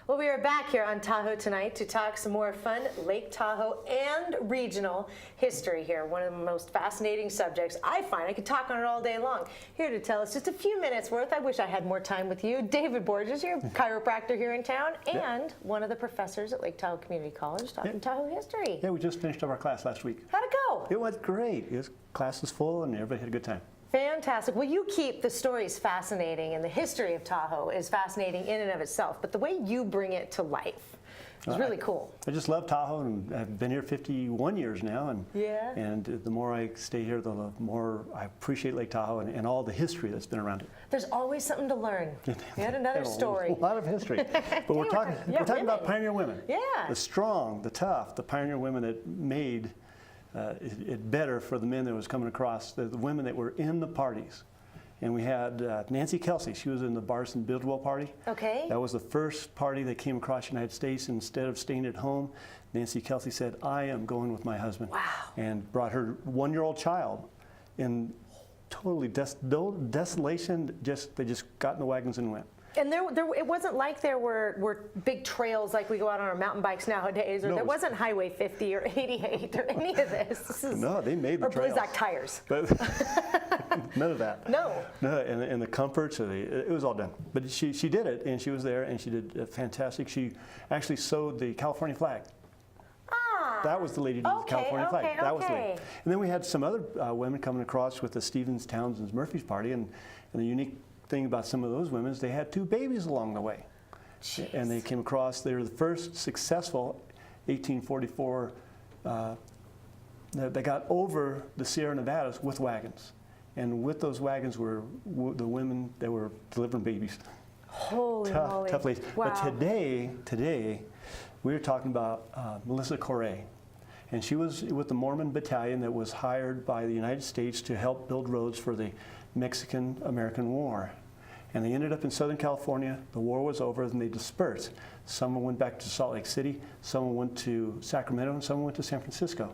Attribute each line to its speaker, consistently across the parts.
Speaker 1: Well, we are back here on Tahoe tonight to talk some more fun Lake Tahoe and regional history here. One of the most fascinating subjects I find. I could talk on it all day long. Here to tell us just a few minutes worth. I wish I had more time with you. David Borges, you're a chiropractor here in town and one of the professors at Lake Tahoe Community College talking Tahoe history.
Speaker 2: Yeah, we just finished up our class last week.
Speaker 1: How'd it go?
Speaker 2: It went great. Class was full and everybody had a good time.
Speaker 1: Fantastic. Well, you keep the stories fascinating, and the history of Tahoe is fascinating in and of itself, but the way you bring it to life is really cool.
Speaker 2: I just love Tahoe, and I've been here 51 years now, and the more I stay here, the more I appreciate Lake Tahoe and all the history that's been around it.
Speaker 1: There's always something to learn. Yet another story.
Speaker 2: A lot of history. But we're talking about pioneer women.
Speaker 1: Yeah.
Speaker 2: The strong, the tough, the pioneer women that made it better for the men that was coming across, the women that were in the parties. And we had Nancy Kelsey. She was in the Barson Bidwell party.
Speaker 1: Okay.
Speaker 2: That was the first party that came across the United States. Instead of staying at home, Nancy Kelsey said, I am going with my husband. Wow. And brought her one-year-old child in totally desolation. They just got in the wagons and went.
Speaker 1: And it wasn't like there were big trails like we go out on our mountain bikes nowadays, or there wasn't Highway 50 or 88 or any of this.
Speaker 2: No, they made the trails.
Speaker 1: Or Blizzak tires.
Speaker 2: But none of that.
Speaker 1: No.
Speaker 2: No, and the comforts, it was all done. But she did it, and she was there, and she did fantastic. She actually sewed the California flag.
Speaker 1: Ah.
Speaker 2: That was the lady who did the California flag. That was the lady. And then we had some other women coming across with the Stevens, Townsend, Murphy's party, and the unique thing about some of those women is they had 2 babies along the way. Jeez. And they came across, they were the first successful 1844, they got over the Sierra Nevadas with wagons. And with those wagons were the women that were delivering babies.
Speaker 1: Holy moly.
Speaker 2: Tough ladies.
Speaker 1: Wow.
Speaker 2: But today, we were talking about Melissa Correa. And she was with the Mormon battalion that was hired by the United States to help build roads for the Mexican-American War. And they ended up in Southern California. The war was over and they dispersed. Some went back to Salt Lake City, some went to Sacramento, and some went to San Francisco.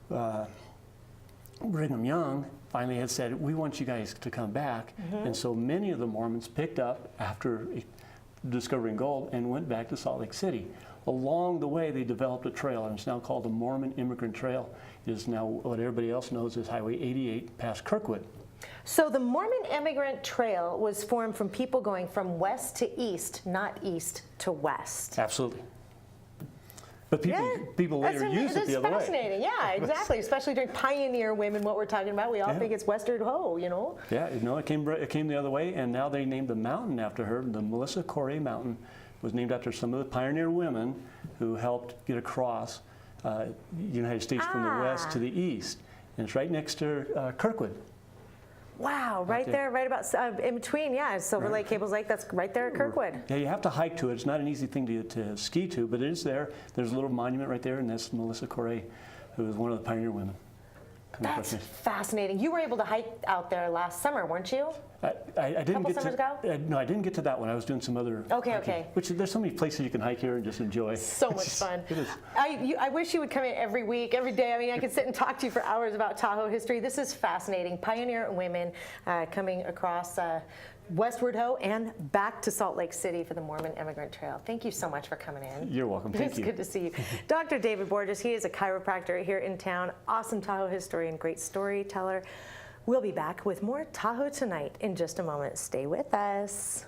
Speaker 2: Brigham Young finally had said, we want you guys to come back. And so many of the Mormons picked up after discovering gold and went back to Salt Lake City. Along the way, they developed a trail, and it's now called the Mormon Immigrant Trail. It is now what everybody else knows as Highway 88 past Kirkwood.
Speaker 1: So the Mormon Immigrant Trail was formed from people going from west to east, not east to west.
Speaker 2: Absolutely. But people later used it the other way.
Speaker 1: That's fascinating. Yeah, exactly. Especially during pioneer women, what we're talking about. We all think it's Western Ho, you know?
Speaker 2: Yeah, no, it came the other way, and now they named the mountain after her. The Melissa Correa Mountain was named after some of the pioneer women who helped get across the United States from the west to the east. And it's right next to Kirkwood.
Speaker 1: Wow, right there, right about in between, Silver Lake, Cables Lake, that's right there at Kirkwood.
Speaker 2: Yeah, you have to hike to it. It's not an easy thing to ski to, but it is there. There's a little monument right there, and that's Melissa Correa, who was one of the pioneer women.
Speaker 1: That's fascinating. You were able to hike out there last summer, weren't you?
Speaker 2: I didn't get
Speaker 1: summers
Speaker 2: to.
Speaker 1: ago?
Speaker 2: No, I didn't get to that one. I was doing some other.
Speaker 1: Okay.
Speaker 2: Which there's so many places you can hike here and just enjoy.
Speaker 1: So much fun.
Speaker 2: It is.
Speaker 1: I wish you would come in every week, every day. I mean, I could sit and talk to you for hours about Tahoe history. This is fascinating. Pioneer women coming across westward Ho and back to Salt Lake City for the Mormon Immigrant Trail. Thank you so much for coming in.
Speaker 2: You're welcome. Thank you.
Speaker 1: It's good to see you. Dr. David Borges, he is a chiropractor here in town, awesome Tahoe historian, great storyteller. We'll be back with more Tahoe Tonight in just a moment. Stay with us.